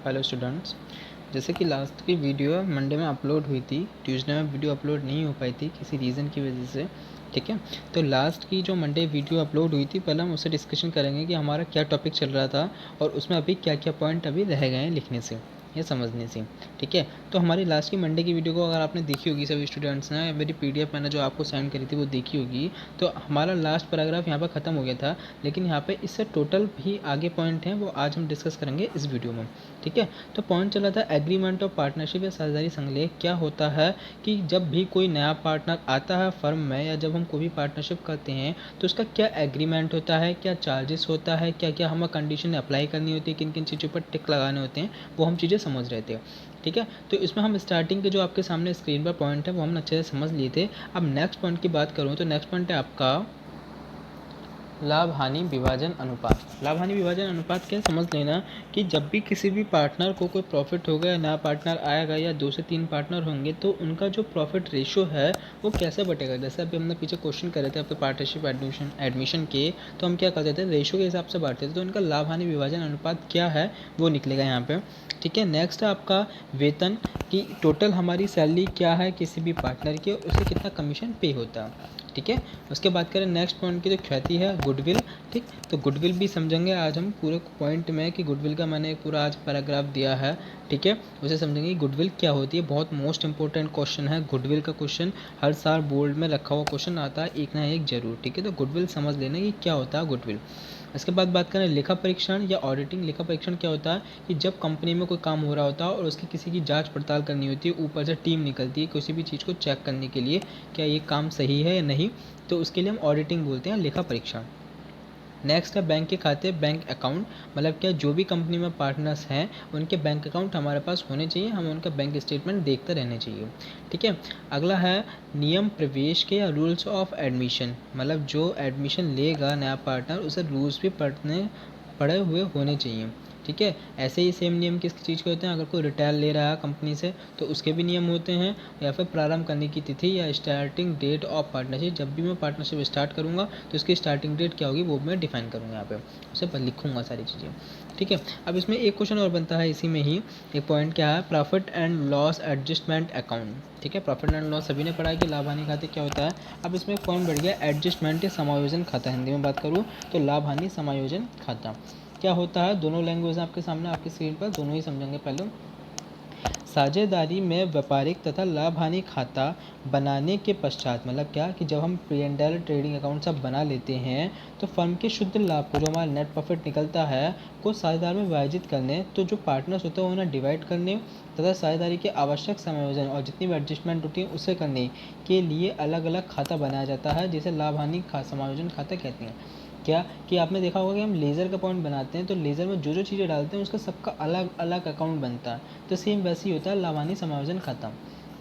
Hello students. जैसे कि last की वीडियो मंडे में अपलोड हुई थी, ट्यूसडे में वीडियो अपलोड नहीं हो पाई थी किसी रीज़न की वजह से। ठीक है, तो लास्ट की जो मंडे वीडियो अपलोड हुई थी, पहले हम उससे डिस्कशन करेंगे कि हमारा क्या टॉपिक चल रहा था और उसमें अभी क्या क्या पॉइंट अभी रह गए हैं लिखने से या समझने से। ठीक है, तो हमारी लास्ट की मंडे की वीडियो को अगर आपने देखी होगी, सभी स्टूडेंट्स ने मेरी PDF मैंने जो आपको सेंड करी थी वो देखी होगी, तो हमारा लास्ट पैराग्राफ यहाँ पर ख़त्म हो गया था। लेकिन यहाँ पे इससे टोटल भी आगे पॉइंट हैं, वो आज हम डिस्कस करेंगे इस वीडियो में। ठीक है, तो पॉइंट चला था एग्रीमेंट ऑफ पार्टनरशिप या साझेदारी संलेख। क्या होता है कि जब भी कोई नया पार्टनर आता है फर्म में या जब हम कोई भी पार्टनरशिप करते हैं तो उसका क्या एग्रीमेंट होता है, क्या चार्जेस होता है, क्या क्या हमें कंडीशन अप्लाई करनी होती है, किन किन चीज़ों पर टिक लगाने होते हैं, वो हम चीज़ें समझ रहे थे। ठीक है, तो इसमें हम स्टार्टिंग के जो आपके सामने स्क्रीन पर पॉइंट है वो हम अच्छे से समझ लिए थे। अब नेक्स्ट पॉइंट की बात करूँ तो नेक्स्ट पॉइंट है आपका लाभ हानि विभाजन अनुपात। लाभ हानि विभाजन अनुपात क्या समझ लेना कि जब भी किसी भी पार्टनर को कोई प्रॉफिट होगा या नया पार्टनर आएगा या 2 से 3 पार्टनर होंगे तो उनका जो प्रॉफिट रेशो है वो कैसे बटेगा। जैसे अभी हमने पीछे क्वेश्चन करे थे आपके पार्टनरशिप एडमिशन के, तो हम क्या करते थे, रेशो के हिसाब से बांटते थे, तो उनका लाभ हानि विभाजन अनुपात क्या है वो निकलेगा यहाँ पे। ठीक है, नेक्स्ट है आपका वेतन की टोटल हमारी सैलरी क्या है किसी भी पार्टनर की, उससे कितना कमीशन पे होता है। ठीक है, उसके बाद करें नेक्स्ट पॉइंट की जो ख्याति है गुडविल। ठीक, तो गुडविल भी समझेंगे आज हम पूरे पॉइंट में कि गुडविल का मैंने पूरा आज पैराग्राफ दिया है। ठीक है, उसे समझेंगे गुडविल क्या होती है। बहुत मोस्ट इंपॉर्टेंट क्वेश्चन है गुडविल का। क्वेश्चन हर साल बोर्ड में रखा हुआ क्वेश्चन आता है एक ना एक जरूर। ठीक है, तो गुडविल समझ लेना कि क्या होता है गुडविल। इसके बाद बात करें लेखा परीक्षण या ऑडिटिंग। लेखा परीक्षण क्या होता है कि जब कंपनी में कोई काम हो रहा होता है और उसकी किसी की जांच पड़ताल करनी होती है, ऊपर से टीम निकलती है किसी भी चीज़ को चेक करने के लिए क्या ये काम सही है या नहीं, तो उसके लिए हम ऑडिटिंग बोलते हैं, लेखा परीक्षण। नेक्स्ट है बैंक के खाते, बैंक अकाउंट। मतलब क्या, जो भी कंपनी में पार्टनर्स हैं उनके बैंक अकाउंट हमारे पास होने चाहिए, हम उनका बैंक स्टेटमेंट देखते रहने चाहिए। ठीक है, अगला है नियम प्रवेश के या रूल्स ऑफ एडमिशन। मतलब जो एडमिशन लेगा नया पार्टनर उसे रूल्स भी पढ़े हुए होने चाहिए। ठीक है, ऐसे ही सेम नियम किस चीज़ के होते हैं, अगर कोई रिटायर ले रहा है कंपनी से तो उसके भी नियम होते हैं, या फिर प्रारंभ करने की तिथि या स्टार्टिंग डेट ऑफ पार्टनरशिप। जब भी मैं पार्टनरशिप स्टार्ट करूँगा तो इसकी स्टार्टिंग डेट क्या होगी वो मैं डिफाइन करूँगा, यहाँ पे उसे पर लिखूँगा सारी चीज़ें। ठीक है, अब इसमें एक क्वेश्चन और बनता है इसी में ही। एक पॉइंट क्या है, profit and loss adjustment account. ठीक है, प्रॉफिट एंड लॉस सभी ने पढ़ा है कि लाभ हानि खाते क्या होता है। अब इसमें एक पॉइंट बढ़ गया एडजस्टमेंट या समायोजन खाता। हिंदी में बात करूँ तो लाभ हानि समायोजन खाता क्या होता है। दोनों लैंग्वेज आपके सामने आपकी स्क्रीन पर, दोनों ही समझेंगे। पहले साझेदारी में व्यापारिक तथा लाभ हानि खाता बनाने के पश्चात, मतलब क्या कि जब हम P&L ट्रेडिंग अकाउंट सब बना लेते हैं तो फर्म के शुद्ध लाभ को, जो हमारा नेट प्रॉफिट निकलता है, को साझेदार में विभाजित करने, तो जो पार्टनर्स होते हैं उन्हें डिवाइड करने तथा साझेदारी के आवश्यक समायोजन और जितनी भी एडजस्टमेंट होती है उसे करने के लिए अलग अलग खाता बनाया जाता है, जिसे लाभ हानि समायोजन खाता कहते हैं। क्या कि आपने देखा होगा कि हम लेज़र का पॉइंट बनाते हैं तो लेज़र में जो जो चीज़ें डालते हैं उसका सबका अलग अलग अकाउंट बनता है, तो सेम वैसे ही होता है लाभ हानि समायोजन खाता।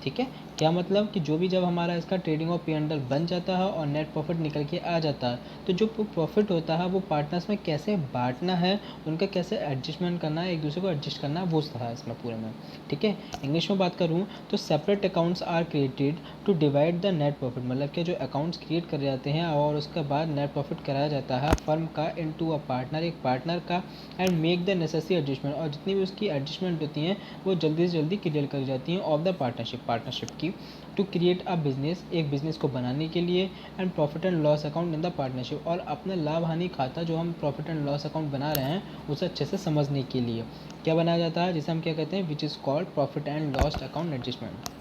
ठीक है, क्या मतलब कि जो भी जब हमारा इसका ट्रेडिंग और P&L बन जाता है और नेट प्रॉफिट निकल के आ जाता है तो जो प्रॉफिट होता है वो पार्टनर्स में कैसे बांटना है, उनका कैसे एडजस्टमेंट करना है, एक दूसरे को एडजस्ट करना है, वो था इसमें पूरे में। ठीक है, इंग्लिश में बात करूँ तो separate accounts are created to divide the net profit. मतलब कि जो अकाउंट्स क्रिएट कर जाते हैं और उसके बाद नेट प्रॉफिट कराया जाता है फर्म का इनटू अ पार्टनर, एक पार्टनर का, and make the necessary adjustment, और जितनी भी उसकी एडजस्टमेंट होती हैं वो जल्दी से जल्दी क्लियर कर जाती हैं ऑफ द पार्टनरशिप की, टू क्रिएट अ बिजनेस, एक बिजनेस को बनाने के लिए, and profit and loss account in the partnership, और अपने लाभ हानि खाता जो हम प्रॉफिट एंड लॉस अकाउंट बना रहे हैं उसे अच्छे से समझने के लिए क्या बनाया जाता है, जिसे हम क्या कहते हैं, which is called profit and loss account adjustment.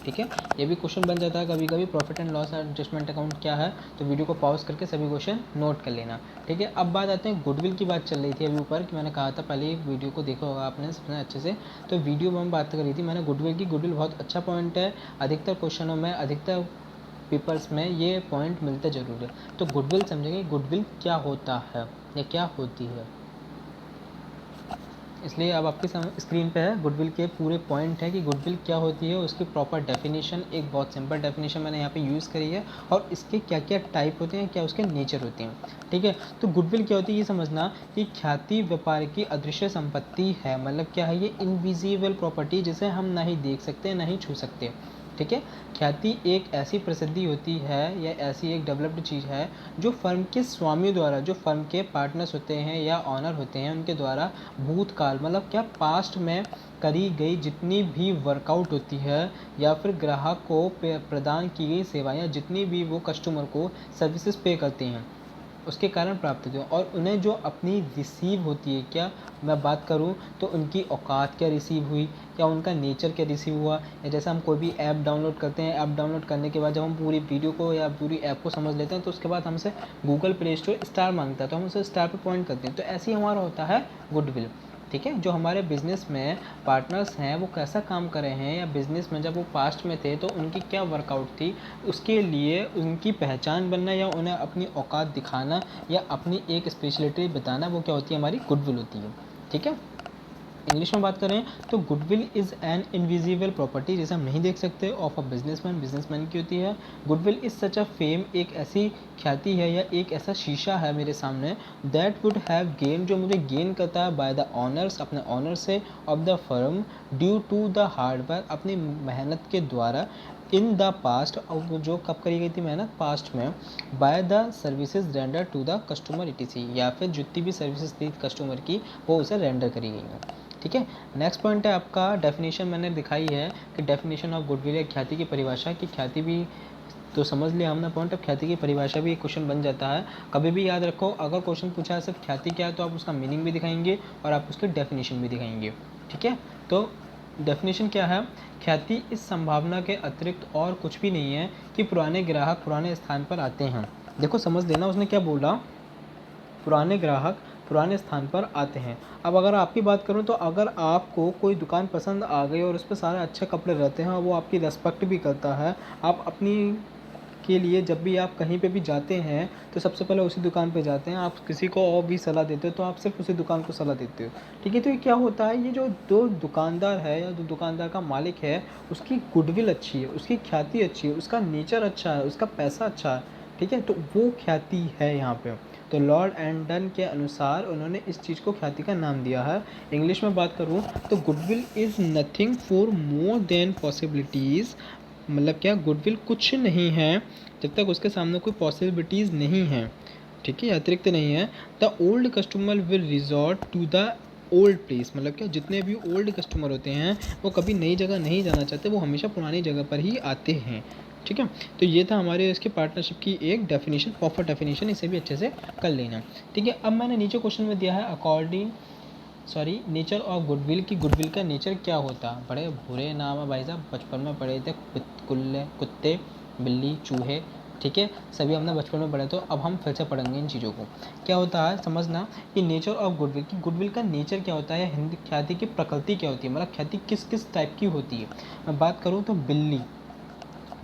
ठीक है, ये भी क्वेश्चन बन जाता है कभी कभी, profit and loss adjustment account क्या है, तो वीडियो को पॉज करके सभी क्वेश्चन नोट कर लेना। ठीक है, अब बात आते हैं गुडविल की। बात चल रही थी अभी ऊपर कि मैंने कहा था पहले ही वीडियो को देखा होगा आपने सबसे अच्छे से, तो वीडियो में हम बात कर रही थी मैंने गुडविल की। गुडविल बहुत अच्छा पॉइंट है, अधिकतर क्वेश्चनों में, अधिकतर पेपर्स में ये पॉइंट मिलते जरूर है। तो गुडविल समझेंगे गुडविल क्या होता है या क्या होती है, इसलिए अब आपके स्क्रीन पे है गुडविल के पूरे पॉइंट है कि गुडविल क्या होती है, उसकी प्रॉपर डेफिनेशन, एक बहुत सिंपल डेफिनेशन मैंने यहाँ पे यूज़ करी है, और इसके क्या क्या टाइप होते हैं, क्या उसके नेचर होते हैं। ठीक है, तो गुडविल क्या होती है ये समझना कि ख्याति व्यापार की अदृश्य संपत्ति है। मतलब क्या है, ये इनविजिबल प्रॉपर्टी जिसे हम ना ही देख सकते ना ही छू सकते। ठीक है। ख्याति एक ऐसी प्रसिद्धि होती है या ऐसी एक डेवलप्ड चीज़ है जो फर्म के स्वामी द्वारा, जो फर्म के पार्टनर्स होते हैं या ऑनर होते हैं, उनके द्वारा भूतकाल मतलब क्या पास्ट में करी गई जितनी भी वर्कआउट होती है या फिर ग्राहक को प्रदान की गई सेवाएं, जितनी भी वो कस्टमर को सर्विसेज पे करते हैं, उसके कारण प्राप्त होती है। और उन्हें जो अपनी रिसीव होती है, क्या मैं बात करूं तो उनकी औकात क्या रिसीव हुई, या उनका नेचर क्या रिसीव हुआ। या जैसे हम कोई भी ऐप डाउनलोड करते हैं, ऐप डाउनलोड करने के बाद जब हम पूरी वीडियो को या पूरी ऐप को समझ लेते हैं तो उसके बाद हमसे गूगल प्ले स्टोर स्टार मांगता है, तो हम उसे स्टार पे पॉइंट करते हैं। तो ऐसे ही हमारा होता है गुडविल। ठीक है, जो हमारे बिजनेस में पार्टनर्स हैं वो कैसा काम कर रहे हैं, या बिजनेस में जब वो पास्ट में थे तो उनकी क्या वर्कआउट थी, उसके लिए उनकी पहचान बनना या उन्हें अपनी औकात दिखाना या अपनी एक स्पेशलिटी बताना, वो क्या होती है, हमारी गुडविल होती है। ठीक है। इंग्लिश में बात करें तो goodwill is an invisible property, जैसे हम नहीं देख सकते, ऑफ अ बिजनेसमैन, बिजनेसमैन की होती है। Goodwill is such a fame, एक ऐसी ख्याति है या एक ऐसा शीशा है मेरे सामने, दैट वुड हैव गेन, जो मुझे गेन करता है बाय द ऑनर्स, अपने ऑनर से, of the firm, due to the hard work, अपनी मेहनत के द्वारा, इन द पास्ट, जो कब करी गई थी मेहनत, पास्ट में, by the services render to the customer etc, या फिर जितनी भी सर्विसेज थी कस्टमर की वो उसे रेंडर करी गई हैं। ठीक है। नेक्स्ट पॉइंट है आपका डेफिनेशन, मैंने दिखाई है कि डेफिनेशन ऑफ गुडविल या ख्याति की परिभाषा, की ख्याति भी तो समझ लिया हमने पॉइंट, अब ख्याति की परिभाषा भी एक क्वेश्चन बन जाता है। कभी भी याद रखो, अगर क्वेश्चन पूछा है सिर्फ ख्याति क्या है तो आप उसका मीनिंग भी दिखाएंगे और आप उसकी डेफिनेशन भी दिखाएंगे। ठीक है। तो डेफिनेशन क्या है, ख्याति इस संभावना के अतिरिक्त और कुछ भी नहीं है कि पुराने ग्राहक पुराने स्थान पर आते हैं। देखो समझ लेना उसने क्या बोला, पुराने ग्राहक पुराने स्थान पर आते हैं। अब अगर आपकी बात करूं तो अगर आपको कोई दुकान पसंद आ गई और उस पर सारे अच्छे कपड़े रहते हैं और वो आपकी रेस्पेक्ट भी करता है, आप अपनी के लिए जब भी आप कहीं पे भी जाते हैं तो सबसे पहले उसी दुकान पे जाते हैं, आप किसी को और भी सलाह देते हो तो आप सिर्फ उसी दुकान को सलाह देते हो। ठीक है। तो ये क्या होता है, ये जो दो दुकानदार है या जो दुकानदार का मालिक है, उसकी गुडविल अच्छी है, उसकी ख्याति अच्छी है, उसका नेचर अच्छा है, उसका पैसा अच्छा है। ठीक है। तो वो ख्याति है यहाँ पे। तो लॉर्ड एंडन के अनुसार उन्होंने इस चीज़ को ख्याति का नाम दिया है। इंग्लिश में बात करूँ तो goodwill is nothing for more than possibilities, मतलब क्या, गुडविल कुछ नहीं है जब तक उसके सामने कोई पॉसिबिलिटीज़ नहीं है। ठीक है, अतिरिक्त नहीं है। The old customer will resort to the old place, मतलब क्या, जितने भी ओल्ड कस्टमर होते हैं वो कभी नई जगह नहीं जाना चाहते, वो हमेशा पुरानी जगह पर ही आते हैं। ठीक है। तो ये था हमारे इसके पार्टनरशिप की एक डेफिनेशन, प्रॉपर डेफिनेशन, इसे भी अच्छे से कर लेना। ठीक है। अब मैंने नीचे क्वेश्चन में दिया है नेचर ऑफ गुडविल, की गुडविल का नेचर क्या होता है। बड़े बुरे नाम है भाई साहब, बचपन में पढ़े थे, कुत्ते, बिल्ली, चूहे। ठीक है, सभी हमने बचपन में पढ़े, तो अब हम फिर से पढ़ेंगे इन चीज़ों को। क्या होता है समझना कि नेचर ऑफ गुडविल, की गुडविल का नेचर क्या होता है, हिंदी ख्याति की प्रकृति क्या होती है, मतलब ख्याति किस किस टाइप की होती है। मैं बात करूँ तो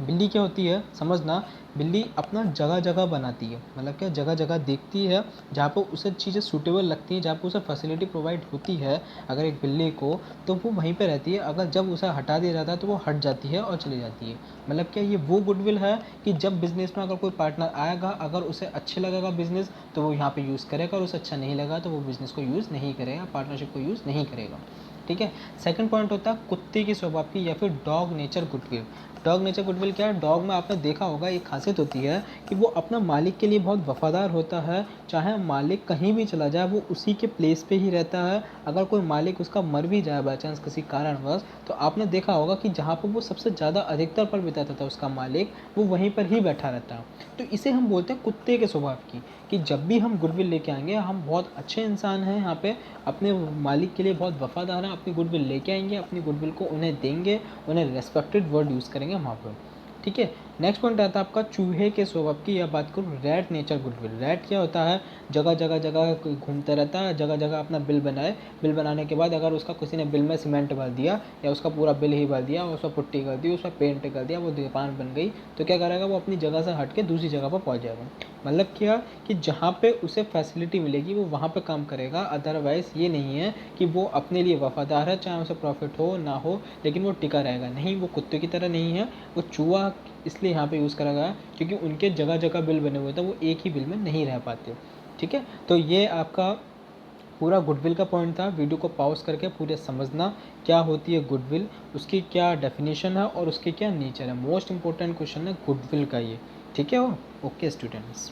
बिल्ली क्या होती है समझना, बिल्ली अपना जगह जगह बनाती है, मतलब क्या, जगह जगह देखती है जहाँ पर उसे चीज़ें सूटेबल लगती हैं, जहाँ पर उसे फैसिलिटी प्रोवाइड होती है अगर एक बिल्ली को, तो वो वहीं पे रहती है। अगर जब उसे हटा दिया जाता है तो वो हट जाती है और चली जाती है। मतलब क्या, ये वो गुडविल है कि जब बिजनेस में अगर कोई पार्टनर आएगा, अगर उसे अच्छे लगेगा बिजनेस तो वो यहाँ पे यूज़ करेगा, और उसे अच्छा नहीं लगा तो वो बिजनेस को यूज़ नहीं करेगा, पार्टनरशिप को यूज़ नहीं करेगा। ठीक है। सेकंड पॉइंट होता है कुत्ते की स्वभाव की या फिर dog nature goodwill. Dog nature goodwill क्या है, डॉग में आपने देखा होगा एक खासियत होती है कि वो अपना मालिक के लिए बहुत वफादार होता है, चाहे मालिक कहीं भी चला जाए वो उसी के प्लेस पे ही रहता है। अगर कोई मालिक उसका मर भी जाए बाई चांस किसी कारणवश, तो आपने देखा होगा कि जहाँ पर वो सबसे ज़्यादा अधिकतर पल बिताता था उसका मालिक, वो वहीं पर ही बैठा रहता है। तो इसे हम बोलते हैं कुत्ते के स्वभाव की, कि जब भी हम गुडविल लेके आएंगे, हम बहुत अच्छे इंसान हैं यहाँ पे, अपने मालिक के लिए बहुत वफादार हैं, अपनी गुडविल लेके आएंगे, अपनी गुडविल को उन्हें देंगे, उन्हें रेस्पेक्टेड वर्ड यूज़ करेंगे वहाँ पर। ठीक है। नेक्स्ट पॉइंट आता है आपका चूहे के स्वभाव की, या बात करूँ रैट नेचर गुडविल। रैट क्या होता है, जगह जगह जगह घूमता रहता है, जगह जगह अपना बिल बनाए, बिल बनाने के बाद अगर उसका किसी ने बिल में सीमेंट भर दिया या उसका पूरा बिल ही भर दिया, उस पर पुट्टी कर दी, उस पर पेंट कर दिया, वो दुकान बन गई, तो क्या करेगा, वो अपनी जगह से हट के दूसरी जगह पर पहुँच जाएगा। मतलब क्या, कि जहाँ पे उसे फैसिलिटी मिलेगी वो वहाँ पे काम करेगा। अदरवाइज़ ये नहीं है कि वो अपने लिए वफादार है, चाहे उसे प्रॉफिट हो ना हो, लेकिन वो टिका रहेगा नहीं, वो कुत्ते की तरह नहीं है। वो चूहा इसलिए यहाँ पे यूज़ करा गया क्योंकि उनके जगह जगह बिल बने हुए थे, वो एक ही बिल में नहीं रह पाते। ठीक है। तो ये आपका पूरा गुडविल का पॉइंट था। वीडियो को पॉज करके पूरे समझना क्या होती है गुडविल, उसकी क्या डेफिनेशन है और उसके क्या नेचर है। मोस्ट इंपॉर्टेंट क्वेश्चन है गुडविल का ये, ठीक है वो। Okay students.